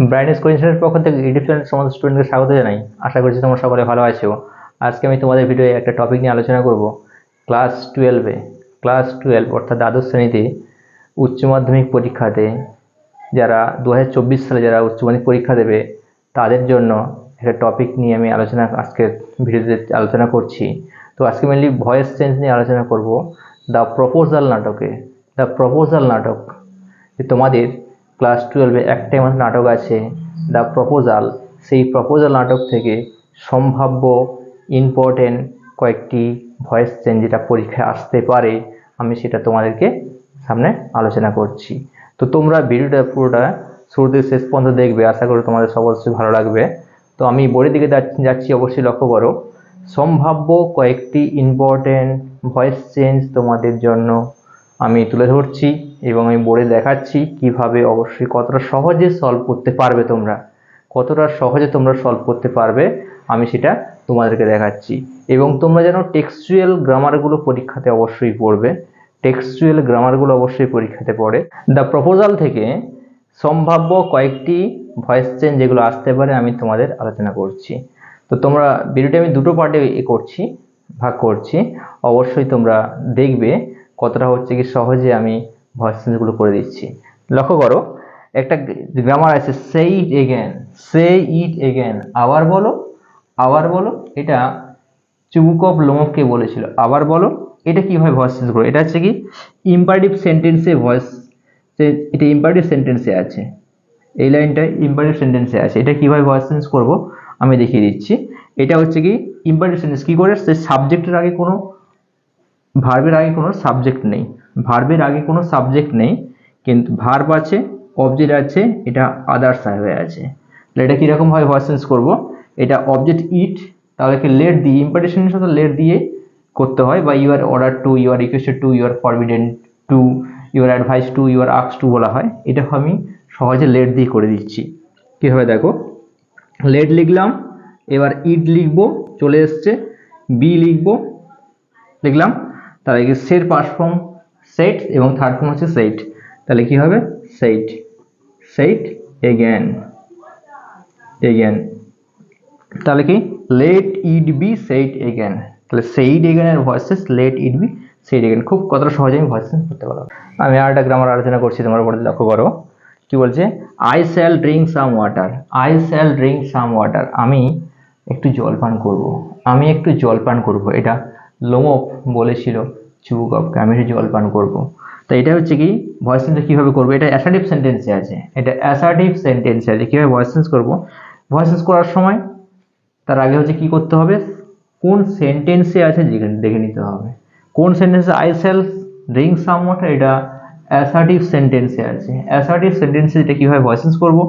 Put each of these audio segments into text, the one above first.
Brightness কোচিংয়ের পক্ষ থেকে ইউটিউব চ্যানেলের সমস্ত স্টুডেন্টকে স্বাগত জানাই। আশা করছি তোমরা সকলে ভালো আছো। আজকে আমি তোমাদের ভিডিওয়ে একটা টপিক নিয়ে আলোচনা করব। ক্লাস 12 অর্থাৎ দ্বাদশ শ্রেণীতে উচ্চ মাধ্যমিক পরীক্ষাতে যারা 2024 সালে যারা উচ্চ মাধ্যমিক পরীক্ষা দেবে তাদের জন্য একটা টপিক নিয়ে আমি আজকের ভিডিওতে আলোচনা করছি। তো আজকে মেনলি ভয়েস চেঞ্জ নিয়ে আলোচনা করব। দ্য প্রপোজাল নাটক যে তোমাদের ক্লাস 12-এ একটাই মাত্র নাটক আছে দ্য প্রপোজাল। সেই প্রপোজাল নাটক থেকে সম্ভাব্য ইম্পর্টেন্ট কয়েকটি ভয়েস চেঞ্জ যেটা পরীক্ষায় আসতে পারে আমি সেটা তোমাদেরকে সামনে আলোচনা করছি। তো তোমরা ভিডিওটা পুরোটা শুরু থেকে শেষ পর্যন্ত দেখবে, আশা করি তোমাদের অবশ্যই ভালো লাগবে। তো আমি বোর্ডের দিকে যাচ্ছি, অবশ্যই লক্ষ্য করো। সম্ভাব্য কয়েকটি ইম্পর্টেন্ট ভয়েস চেঞ্জ তোমাদের জন্য আমি তুলে ধরছি এবং আমি বোর্ডে দেখাচ্ছি কিভাবে অবশ্যই কতটা সহজে সলভ করতে পারবে আমি সেটা তোমাদেরকে দেখাচ্ছি। এবং তোমরা যেন টেক্সচুয়াল গ্রামারগুলো পরীক্ষাতে অবশ্যই পড়বে, পরীক্ষাতে পড়ে। দ্য প্রপোজাল থেকে সম্ভাব্য কয়েকটি ভয়েস চেঞ্জ যেগুলো আসতে পারে আমি তোমাদের আলোচনা করছি। তো তোমরা ভিডিওটি আমি দুটো পার্টে ভাগ করছি, অবশ্যই তোমরা দেখবে কতটা হচ্ছে কি সহজে আমি ভয়েস চেঞ্জগুলো করে দিচ্ছি। লক্ষ্য করো, একটা গ্রামার আছে সে ইট এগেন, আবার বলো। এটা চুবুকভ লোমভকে বলেছিল, আবার বলো। এটা কিভাবে ভয়েস চেঞ্জ করো? এটা হচ্ছে কি ইম্পারেটিভ সেন্টেন্সে এটা ইম্পারেটিভ সেন্টেন্সে আছে, এই লাইনটা ইম্পারেটিভ সেন্টেন্সে আছে। এটা কিভাবে ভয়েস চেঞ্জ করব আমি দেখিয়ে দিচ্ছি। এটা হচ্ছে কি ইম্পারেটিভ সেন্টেন্স কি করে, সে সাবজেক্টের আগে কোনো ভার্বের আগে কোনো সাবজেক্ট নেই, কিন্তু ভার্ব আছে, অবজেক্ট আছে, এটা আদার্স হয়ে আছে। তাহলে এটা কিরকম ভাবে ভয়েস চেঞ্জ করবো? এটা অবজেক্ট ইট, তাহলে কি লেট দিয়ে ইম্পারেটিভ সেন্টেন্স সাথে লেট দিয়ে করতে হয়, বা you are order to, you are requested to, you are forbidden to, you are advise to, you are আক্স টু বলা হয়। এটা আমি সহজে লেট দিয়ে করে দিচ্ছি। কীভাবে দেখো, লেট লিখলাম, এবার ইট লিখবো, চলে এসছে, বি লিখলাম, তাহলে কি সেট পাস্ট ফর্ম সেট এবং থার্ড ফর্ম হচ্ছে সেইট। তাহলে কি হবে সেইট এগেন। তাহলে কি let it be set again. তাহলে সেইট এগেন এর voices let it be set again. খুব কতটা সহজে আমি ভয়েস চেঞ্জ করতে পারবো। আমি আর একটা গ্রামার আলোচনা করছি, তোমার উপরে লক্ষ্য করো কি বলছে। I shall drink some water, আমি একটু জলপান করব। এটা লোমভ বলেছিল চুবুকভকে, আমি একটু জলপান করব। তো এটা হচ্ছে কি ভয়েস চেঞ্জ কিভাবে করবো? এটা অ্যাসার্টিভ সেন্টেন্সে আছে, কিভাবে ভয়েস চেঞ্জ করবো? ভয়েস চেঞ্জ করার সময় তার আগে হচ্ছে কি করতে হবে, কোন সেন্টেন্সে আছে দেখে নিতে হবে। কোন সেন্টেন্সে I shall drink some water, এটা অ্যাসার্টিভ সেন্টেন্সে আছে। অ্যাসার্টিভ সেন্টেন্সে এটা কিভাবে ভয়েস চেঞ্জ করবো?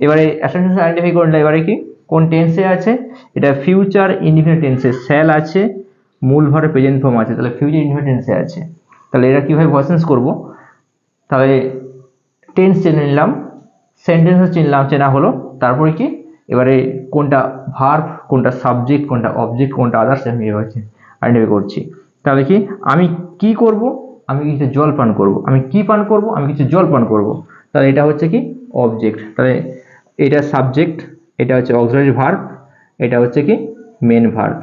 এবারে অ্যাসার্টিভ আইডেন্টিফাই করে নিলে এবারে কি কোন টেন্সে আছে, এটা ফিউচার ইনডিফিনিট টেন্সে, শ্যাল আছে, মূল ভার্ব প্রেজেন্ট ফর্ম আছে, তাহলে ফিউচার ইনডিফিনিট টেন্সে আছে। তাহলে এটা কিভাবে ভয়েস চেঞ্জ করবো? তাহলে টেন্স চেনে নিলাম, সেন্টেন্স চেনা হলো, তারপরে কি এবারে কোনটা ভার্ব, কোনটা সাবজেক্ট, কোনটা অবজেক্ট, কোনটা আদার্স আমি এবার আইডেন্টিফাই করছি। তাহলে কি আমি কি করব? আমি কিছু জল পান করব। আমি কিছু জল পান করব। তাহলে এটা হচ্ছে কি অবজেক্ট, তাহলে এটা সাবজেক্ট, এটা হচ্ছে অক্সিলারি ভার্ব, এটা হচ্ছে কি মেন ভার্ব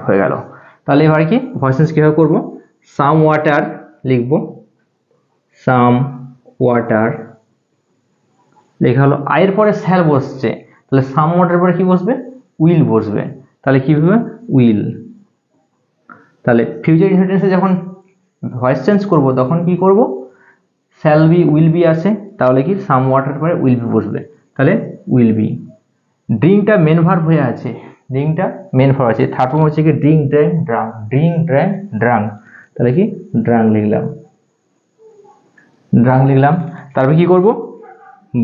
হয়ে গেল। তাহলে এবারে কি ভয়েস চেঞ্জ কিভাবে করব? সাম ওয়াটার লিখবো, সাম ওয়াটার লেখা হলো, আয়ের পরে শ্যাল বসছে, তাহলে সাম ওয়াটার পরে কি বসবে? উইল বসবে। তাহলে কি হবে? উইল। তাহলে ফিউচার ইনডিফিনিট যখন ভয়েস চেঞ্জ করব তখন কি করব? শ্যাল বি উইল বি আসে, তাহলে কি সাম ওয়াটার পরে উইল বি বসবে, তাহলে উইল বি। ড্রিঙ্কটা মেন ভার্ব হয়ে আছে, থার্ড ফর্ম হচ্ছে কি ড্রিঙ্ক ড্রাঙ্ক, তাহলে কি ড্রাঙ্ক লিখলাম। তারপরে কি করব?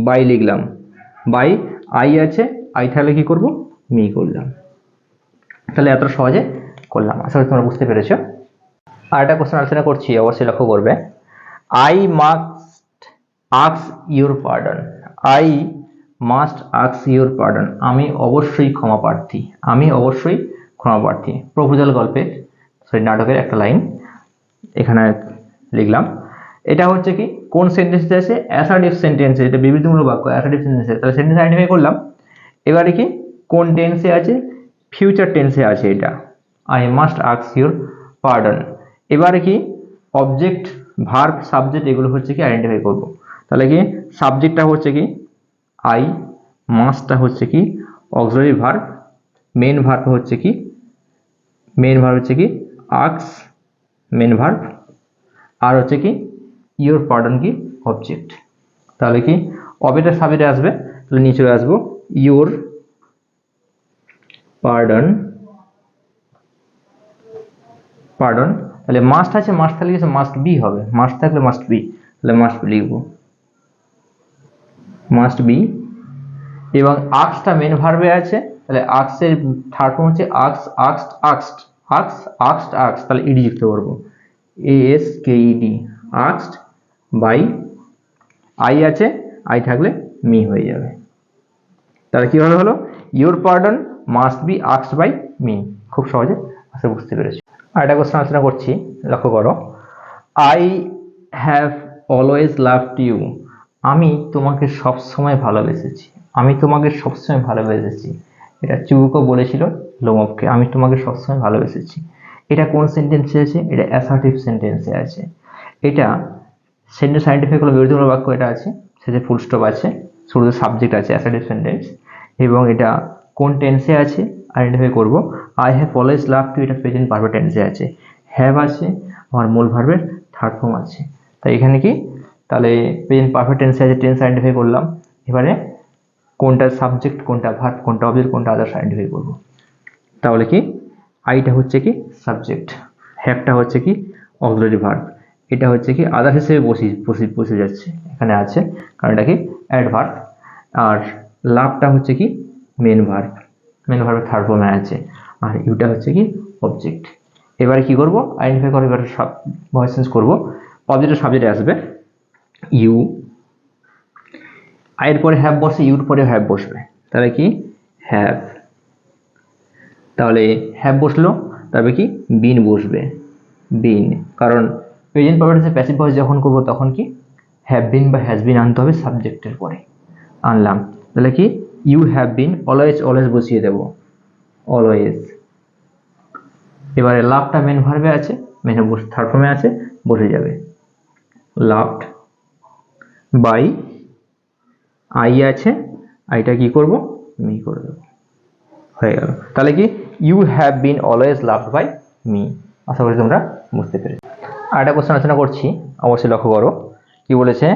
বাই লিখলাম, বাই আই আছে, আই তাহলে কি করব? মি করলাম। তাহলে এত সহজে করলাম, আশা করি তোমরা বুঝতে পেরেছো। আর একটা কোশ্চেন আলোচনা করছি, অবশ্যই লক্ষ্য করবে। I must ask your pardon, আমি অবশ্যই ক্ষমা প্রার্থী। প্রপোজাল নাটকের একটা লাইন এখানে লিখলাম। এটা হচ্ছে কি কোন সেন্টেন্সে আছে? অ্যাসার্টিভ সেন্টেন্সে, এটা বিবৃতিমূলক বাক্য, অ্যাসার্টিভ সেন্টেন্সে। তাহলে সেন্টেন্স আইডেন্টিফাই করলাম। এবারে কি কোন টেন্সে আছে? ফিউচার টেন্সে আছে এটা, I must ask your pardon. এবারে কি অবজেক্ট, ভার্ব, সাবজেক্ট এগুলো হচ্ছে কি আইডেন্টিফাই করব। তাহলে কি সাবজেক্টটা হচ্ছে কি আই, মাস্টটা হচ্ছে কি অক্সিলারি ভার্ব, মেন ভার্ব হচ্ছে কি আস্ক মেন ভার্ব, আর হচ্ছে কি ইউর পার্ডন কি অবজেক্ট। তাহলে কি অবজেক্টের সাবজেক্টে আসবে, তাহলে নিচে আসবো ইউর পার্ডন। তাহলে মাস্ট আছে, মাস্ট থাকলে কিছু মাস্ট বি হবে, মাস্ট থাকলে মাস্ট বি, তাহলে মাস্ট বি লিখবো, মাস্ট বি। এবং আক্সটা মেন ভার্বে আছে, তাহলে আক্সের থার্ড ফর্ম হচ্ছে আক্সড, তাহলে ইডি যুক্ত করবো, ASKED, আক্সড বাই, আই আছে, আই থাকলে মি হয়ে যাবে। তাহলে কিভাবে হলো? ইউর পার্ডন মাস্ট বি আক্সড বাই মি। খুব সহজে আশা বুঝতে পেরেছি। আর একটা কোশ্চেন আলোচনা করছি, লক্ষ্য করো। I have always loved you, আমি তোমাকে সবসময় ভালোবেসেছি, আমি তোমাকে সবসময় ভালোবেসেছি। এটা চুবুকো বলেছিল লোমবকে, আমি তোমাকে সবসময় ভালোবেসেছি। এটা কোন সেন্টেন্সে আছে? এটা অ্যাসার্টিভ সেন্টেন্সে আছে। এটা সেন্টেন্স আইডেন্টিফাই করলে বিবৃতিমূলক বাক্য এটা আছে, সেটা ফুল স্টপ আছে, শুরুতে সাবজেক্ট আছে, অ্যাসার্টিভ সেন্টেন্স। এবং এটা কোন টেন্সে আছে আইডেন্টিফাই করব। I have always loved you, এটা প্রেজেন্ট পারফেক্ট টেন্সে আছে। হ্যাভ আছে, আমার মূল ভার্বের থার্ড ফর্ম আছে। তাই এখানে কি তাহলে প্রেজেন্ট পারফেক্ট টেন্সে আছে, টেন্স আইডেন্টিফাই করলাম। এবারে কোনটা সাবজেক্ট, কোনটা ভার্ব, কোনটা অবজেক্ট, কোনটা আদার্স আইডেন্টিফাই করব। তাহলে কি আইটা হচ্ছে কি সাবজেক্ট, হ্যাভটা হচ্ছে কি অক্সিলারি ভার্ব, এটা হচ্ছে কি আদার্স হিসেবে বসে যাচ্ছে, এখানে আছে কারণ এটা কি অ্যাডভার্ব। আর লাভটা হচ্ছে কি মেন ভার্বের থার্ড ফর্মে আছে। আর ইউটা হচ্ছে কি অবজেক্ট। এবারে কি করব? আইডেন্টিফাই করে এবারে সব ভয়েস চেঞ্জ করবো। অবজেক্টের সাবজেক্টে আসবে ইউ, আয়ের পরে হ্যাভ বসে, ইউর পরে হ্যাভ বসবে, তাহলে কি হ্যাভ। তাহলে হ্যাভ বসলো, তবে কি বিন বসবে, বিন, কারণ প্রেজেন্ট পারফেক্ট প্যাসিভ ভয়েস যখন করব তখন কি হ্যাভ বিন বা হ্যাজ বিন আনতে হবে সাবজেক্টের পরে, আনলাম। তাহলে কি ইউ হ্যাভ বিন, অলওয়েজ বসিয়ে দেব, অলওয়েজ। এবারে লাভটা মেন ভার্বে আছে, মেন থার্ড ফর্মে আছে, বসে যাবে, লাভড বাই, আই আছে, আইটা কি করব মি করে দেবো, হয়ে গেল। তাহলে কি you have been always loved by me. আশা করি তোমরা বুঝতে পেরেছো। আর একটা কোশ্চেন আলোচনা করছি, অবশ্যই লক্ষ্য করো কি বলেছে।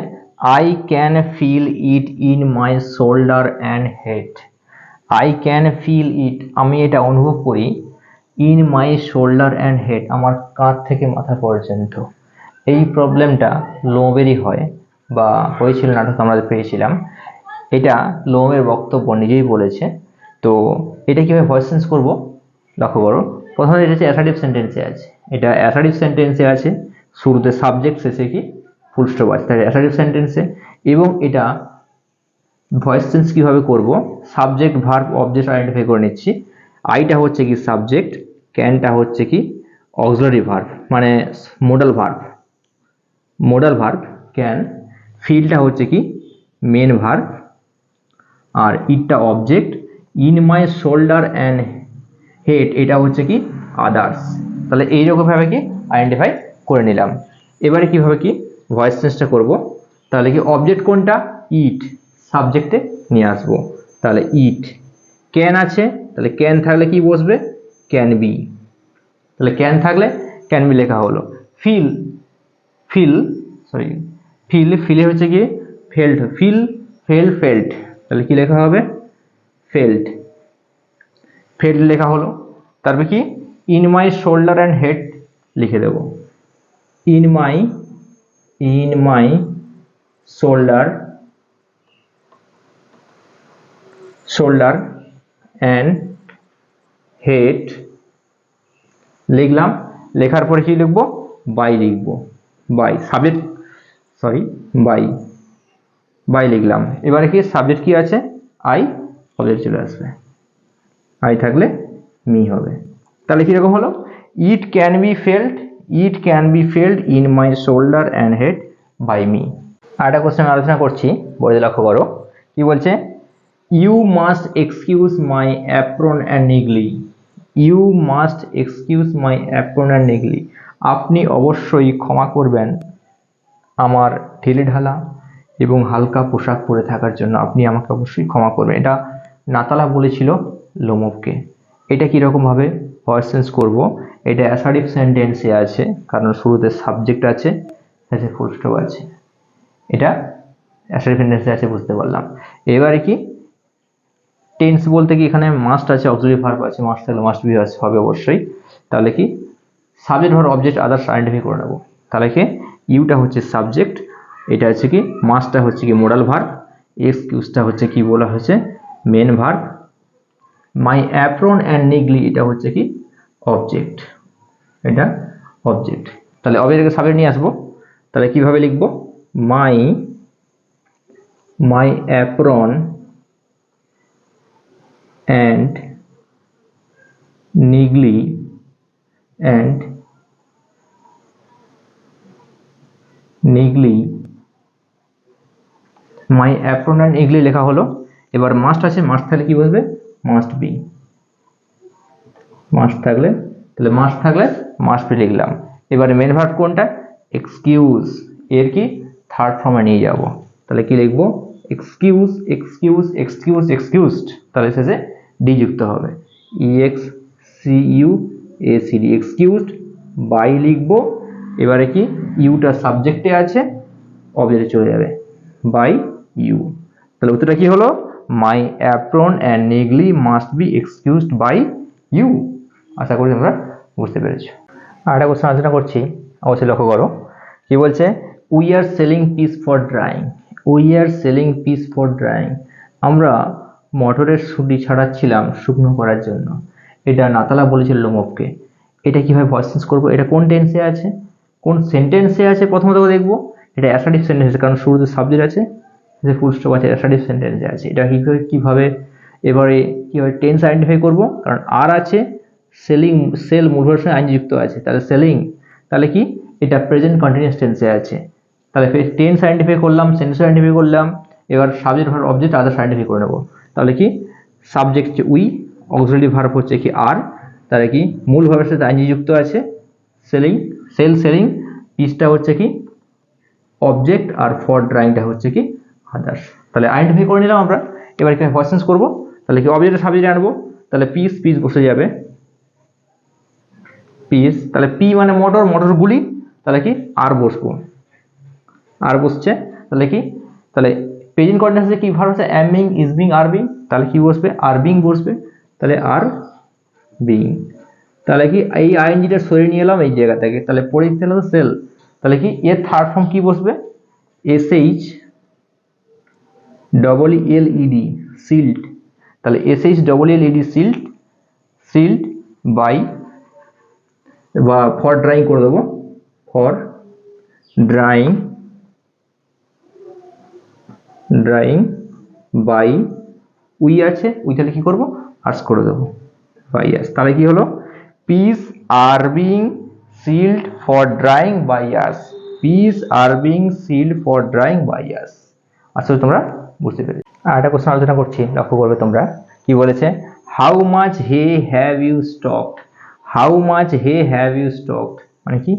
I can feel it in my shoulder and head, I can feel it, আমি এটা অনুভব করি, in my shoulder and head, আমার কাঁধ থেকে মাথা পর্যন্ত। এই প্রবলেমটা লোমেরই হয় বা হয়েছিল, নাটক আমরা পেয়েছিলাম। এটা লোমের বক্তব্য, নিজেই বলেছে। তো এটা কীভাবে ভয়েস চেঞ্জ করবো লক্ষ্য করো। প্রথমে এটা হচ্ছে অ্যাসার্টিভ সেন্টেন্সে আছে, এটা অ্যাসার্টিভ সেন্টেন্সে আছে, শুরুতে সাবজেক্ট শেষে কি ফুল স্টপ আছে, তাই অ্যাসার্টিভ সেন্টেন্সে। এবং এটা ভয়েস চেঞ্জ কীভাবে করব, সাবজেক্ট ভার্ব অবজেক্ট আইডেন্টিফাই করে নিচ্ছি। আইটা হচ্ছে কি সাবজেক্ট, ক্যানটা হচ্ছে কি অক্সিলারি ভার্ব মানে মোডাল ভার্ব ক্যান, ফিলটা হচ্ছে কি মেন ভার্ব, আর ইটটা object, in my shoulder and head এটা হচ্ছে কি আদার্স। তাহলে এইরকমভাবে কি আইডেন্টিফাই করে নিলাম। এবারে কিভাবে কি ভয়েস চেঞ্জটা করব, তাহলে কি অবজেক্ট কোনটা ইট, সাবজেক্টে নিয়ে আসবো, তাহলে ইট। ক্যান আছে, তাহলে ক্যান থাকলে কি বসবে ক্যান বি, তাহলে ক্যান থাকলে ক্যান বি লেখা হলো। ফিলে হচ্ছে কি ফেল্ট, তাহলে কি লেখা হবে ফেল্ট লেখা হলো। তারপরে কি in my shoulder and head লিখে দেব, in my shoulder and head লিখলাম। লেখার পরে কি লিখবো বাই লিখবো, বাই লিখলাম। এবারে কি সাবজেক্ট কি আছে আই, অবজেক্ট চলে আসবে, আই থাকলে মি হবে। তাহলে কিরকম হলো, it can be felt in my shoulder and head by me. আর একটা কোশ্চেন আলোচনা করছি, বইতে লক্ষ্য করো কি বলছে, you must excuse my apron and niggly. You must excuse my apron and niggly. আপনি অবশ্যই ক্ষমা করবেন আমার ঢিলে ঢালা এবং হালকা পোশাক পরে থাকার জন্য, আপনি আমাকে অবশ্যই ক্ষমা করবেন। এটা নাতালা বলেছিল লোমোভকে। এটা কীরকমভাবে ভয়েস চেঞ্জ করবো, এটা অ্যাসার্টিভ সেন্টেন্সে আছে, কারণ শুরুতে সাবজেক্ট আছে, শেষে ফুল স্টপ আছে। এটা অ্যাসার্টিভ সেন্টেন্সে আছে, বুঝতে পারলাম। এবারে কি টেন্স বলতে কি এখানে মাস্ট আছে, অক্সিলারি ভার্ব আছে, মাস্ট থাকলে মাস্ট বি হবে অবশ্যই। তাহলে কি subject verb object others identify করে নেবো। তাহলে কি ইউটা হচ্ছে সাবজেক্ট, এটা হচ্ছে কি মাস্টটা হচ্ছে কি মোডাল ভার্ব, এক্সকিউজটা হচ্ছে কি বলা হয়েছে main verb, my apron and niggly এটা হচ্ছে কি অবজেক্ট, এটা অবজেক্ট। তাহলে অবজেক্টকে সাবজেক্ট নিয়ে আসবো। তাহলে কিভাবে লিখবো, my apron and niggly my apron and niggly লেখা হলো। এবার মাস্ট আছে, মাস্ট থাকলে কি বলবে মাস্ট বি, মাস্ট থাকলে তাহলে মাস্ট থাকলে মাস্ট বি লিখলাম। এবারে মেন ভার্ব কোনটা, এক্সকিউজ, এর কি থার্ড ফর্মে নিয়ে যাব। তাহলে কি লিখবো, এক্সকিউজ এক্সকিউজ এক্সকিউজ এক্সকিউজড, তাহলে শেষে ডি যুক্ত হবে, EXCUACD এক্সকিউজড বাই লিখবো। এবারে কি ইউটা সাবজেক্টে আছে, অবজেক্টে চলে যাবে বাই ইউ। তাহলে উত্তরটা কি হলো, my apron and niggly must be excused by you. আশা করি তোমরা বুঝতে পেরেছো। আর একটা কোশ্চেন আলোচনা করছি, অবশ্যই লক্ষ্য করো কি বলছে, we are selling piece for drawing. We are selling piece for drawing, আমরা মটরের সুটি ছাড়াচ্ছিলাম শুকনো করার জন্য। এটা নাতালা বলেছিল লোমোভকে। এটা কিভাবে ভয়েস চেঞ্জ করবো, এটা কোন টেন্সে আছে, কোন সেন্টেন্সে আছে, প্রথমত দেখবো এটা অ্যাসার্টিভ সেন্টেন্স, কারণ শুরুতে সাবজেক্ট আছে, ফুল স্টপ আছে, অ্যাসার্টিভ সেন্টেন্সে আছে। এটা কিভাবে এবারে কীভাবে টেন্স আইডেন্টিফাই করবো, কারণ আর আছে, সেলিং সেল মূলভাবের সঙ্গে আইন যুক্ত আছে, তাহলে সেলিং, তাহলে কি এটা প্রেজেন্ট কন্টিনিউয়াস টেন্সে আছে। তাহলে টেন্স আইডেন্টিফাই করলাম, সেন্টেন্স আইডেন্টিফাই করলাম, এবার subject verb object others identify করে নেবো। তাহলে কি সাবজেক্ট হচ্ছে উই, অক্সিলারি ভার্ব হচ্ছে কি আর, তাহলে কি মূল ভার্বের সাথে আইনজি যুক্ত আছে, সেলিং সেলিং, পিসটা হচ্ছে কি অবজেক্ট, আর ফর ড্রাইংটা হচ্ছে কি আদার্স। তাহলে আইডেন্টিফাই করে নিলাম আমরা। এবার কি ভয়েস চেঞ্জ করবো, তাহলে কি অবজেক্ট সাবজেক্ট আনবো, তাহলে পিস বসে যাবে পিস, তাহলে পি মানে মোটরগুলি, তাহলে কি আর বসবো, আর বসছে, তাহলে কি তাহলে প্রেজেন্ট কন্টিনিউয়াসে কি ভার্ব আছে, am being, is being, are being, তাহলে কি বসবে আর বিং বসবে, তাহলে আর বিং। তাহলে কি এই আইএনজিটা সরিয়ে নিয়ে এলাম এই জায়গা থেকে, তাহলে পরে দিতে হলো সেল, তাহলে কি এর থার্ড ফর্ম কি বসবে, SHELED সিল্ড, তাহলে SHELED সিল্ড বাই, বা ফর ড্রাইং করে দেবো, ফর ড্রাইং বাই উই আছে, উই তাহলে কি করবো আর্স করে দেবো বাই আর্স। তাহলে কি হলো, piece are being sealed for drying by ours, piece are being sealed for drying by ours. আসলে তোমরা বুঝতে পেরেছো। আর একটা কোশ্চেন আলোচনা করছি, লক্ষ্য করবে তোমরা কি বলেছে, how much hay have you stocked. How much hay have you stocked মানে কি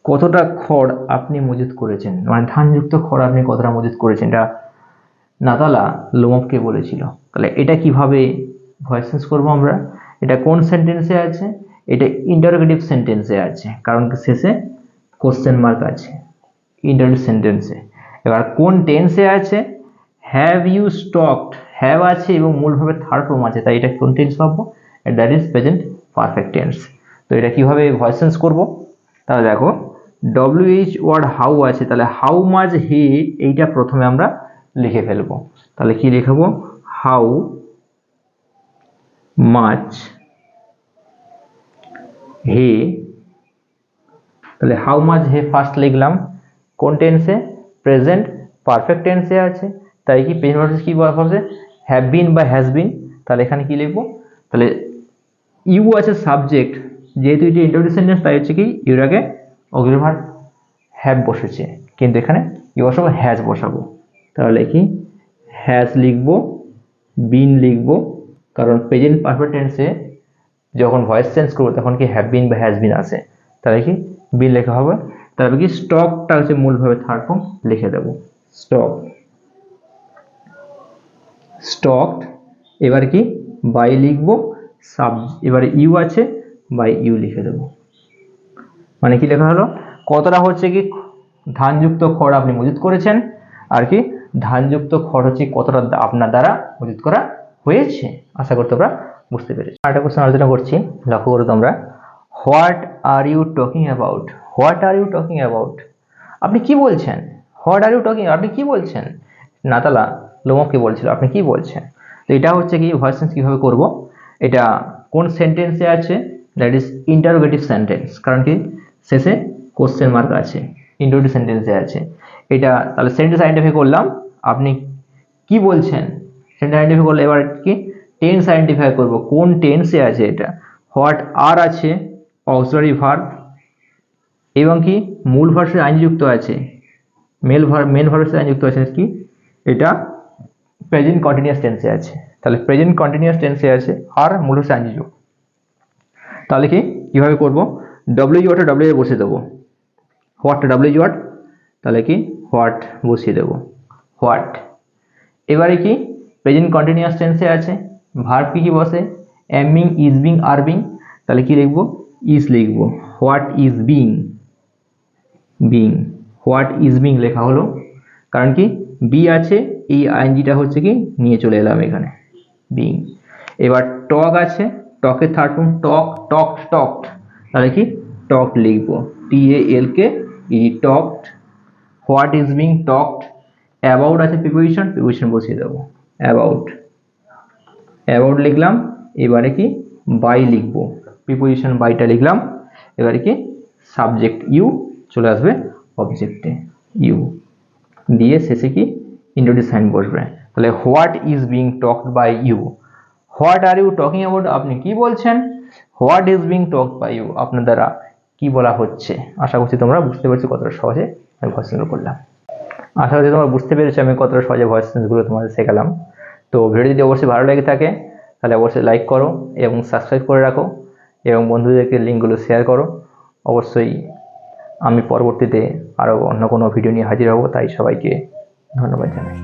কতটা খড় আপনি মজুত করেছেন, মানে ধানযুক্ত খড় আপনি কতটা মজুত করেছেন, এটা নাতালা লোমোভকে বলেছিল। তাহলে এটা কিভাবে ভয়েস চেঞ্জ করবো আমরা, এটা কোন সেন্টেন্সে আছে, এটা ইন্টারোগেটিভ সেন্টেন্সে আছে, কারণ শেষে কোশ্চেন মার্ক আছে ইন্টারোগেটিভ সেন্টেন্সে। এবার কোন টেন্সে আছে, হ্যাভ ইউ স্টকড, হ্যাভ আছে এবং মূলভাবে থার্ড ফর্ম আছে, তাই এটা কোন টেন্স পাবো, that is present perfect tense. তো এটা কিভাবে ভয়েস চেঞ্জ করবো, তাহলে দেখো WH ওয়ার্ড হাউ আছে, তাহলে হাউ মাচ হে এইটা প্রথমে আমরা লিখে ফেলবো। তাহলে কি লিখবো, হাউ মাচ হে, তাহলে হাউ মাচ হে ফার্স্ট লিখলাম, কোন টেন্সে, প্রেজেন্ট পারফেক্ট টেন্সে আছে, তাই কি প্রেজেন্ট পারফেক্ট কি বলা হবে, হ্যাভ বিন বা হ্যাজ বিন। তাহলে এখানে কি লিখবো, তাহলে ইউ আছে সাবজেক্ট, যেহেতু এটি ইন্টারোগেটিভ সেন্টেন্স তাই হচ্ছে কি ইউর আগে অক্সিলারি ভার্ব হ্যাভ বসেছে, কিন্তু এখানে কি বসাবো, হ্যাজ বসাবো। তাহলে কি হ্যাজ লিখবো, বিন লিখবো, কারণ প্রেজেন্ট পারফেক্ট টেন্সে যখন ভয়েস চেঞ্জ করবো তখন কি হ্যাভ বিন বা হ্যাজ বিন আসে, তাহলে কি বিন লেখা হবে। তারপরে কি স্টকটা হচ্ছে মূলভাবে থার্ড ফর্ম লিখে দেবো, স্টক, স্টকড। এবার কি বাই লিখবো, এবারে ইউ আছে, বাই ইউ লিখে দেবো। মানে কি লেখা হলো, কতটা হচ্ছে কি ধানযুক্ত খড় আপনি মজুত করেছেন, আর কি ধানযুক্ত খড় হচ্ছে কতটা আপনার দ্বারা মজুত করা হয়েছে। আশা করি তোমরা বুঝতে পেরেছো। আরেকটা কোশ্চেন আলোচনা করছি, লক্ষ্য করো তোমরা। What are you talking about, what are you talking about, আপনি কি বলছেন, হোয়াট আর ইউ টকিং, আপনি কি বলছেন। নাতালা লোমককে বলছিল আপনি কি বলছেন। তো এটা হচ্ছে কি ভয়েস চেঞ্জ কিভাবে করব, এটা কোন সেন্টেন্সে আছে, দ্যাট ইজ ইন্টারোগেটিভ সেন্টেন্স, কারণ কি শেষে কোশ্চেন মার্ক আছে, ইন্টারোগেটিভ সেন্টেন্সে আছে এটা। তাহলে সেন্টেন্স আইডেন্টিফাই করলাম, আপনি কি বলছেন, সেন্টেন্স আইডেন্টিফাই করলে এবার কি টেন্স আইডেন্টিফাই করব, কোন টেন্সে আছে এটা। হোয়াট আর আছে অক্সিলারি ভার্ব, এবং কি মূল ভার্বের আইনযুক্ত আছে, মেন ভার্বের আইনযুক্ত আছে কি, এটা প্রেজেন্ট কন্টিনিউয়াস টেন্সে আছে। তাহলে প্রেজেন্ট কন্টিনিউয়াস টেন্সে আছে আর মূল ভার্বের আইনযুক্ত। তাহলে কি কিভাবে করব, ডব্লিউ ওয়াটে ডব্লিউ বসিয়ে দেবো, হোয়াট ডব্লিউ ওয়াট, তাহলে কি হোয়াট বসিয়ে দেবো, হোয়াট। এবারে কি প্রেজেন্ট কন্টিনিউয়াস টেন্সে আছে, ভার্ব কি কি বসে, am being, is being, are being, তাহলে কি লিখবো, ইজ লিখবো, what is being, being, what is being লেখা হলো, কারণ কি বি আছে, এই আইএনজিটা হচ্ছে কি নিয়ে চলে এলাম এখানে, বিং। এবার টক আছে, টকের থার্ড ফর্ম টক, টকড, টকড, তাহলে কি টকড লিখবো, TALK, talked, what is being talked. About আছে প্রিপোজিশন, প্রিপোজিশন বসিয়ে দেবো, অ্যাবাউট, অ্যাবাউট লিখলাম। এবারে কি বাই লিখবো, প্রিপোজিশন বাইটা লিখলাম। এবারে কি সাবজেক্ট ইউ চলে আসবে অবজেক্টে, ইউ দিয়ে শেষে কি ইন্টারোগেটিভ সাইন বসবে। তাহলে what is being talked by you, what are you talking about, আপনি কি বলছেন, what is being talked by you, আপনার দ্বারা কি বলা হচ্ছে। আশা করছি তোমরা বুঝতে পেরেছো কতটা সহজে আমি ভয়েস চেঞ্জ করলাম। আশা করি তোমরা বুঝতে পেরেছো আমি কতটা সহজে ভয়েস চেঞ্জগুলো তোমাদের শেখালাম। তো ভিডিও যদি অবশ্যই ভালো লেগে থাকে তাহলে অবশ্যই লাইক করো এবং সাবস্ক্রাইব করে রাখো এবং বন্ধুদেরকে লিঙ্কগুলো শেয়ার করো। অবশ্যই আমি পরবর্তীতে আরও অন্য কোনো ভিডিও নিয়ে হাজির হব, তাই সবাইকে ধন্যবাদ জানাই।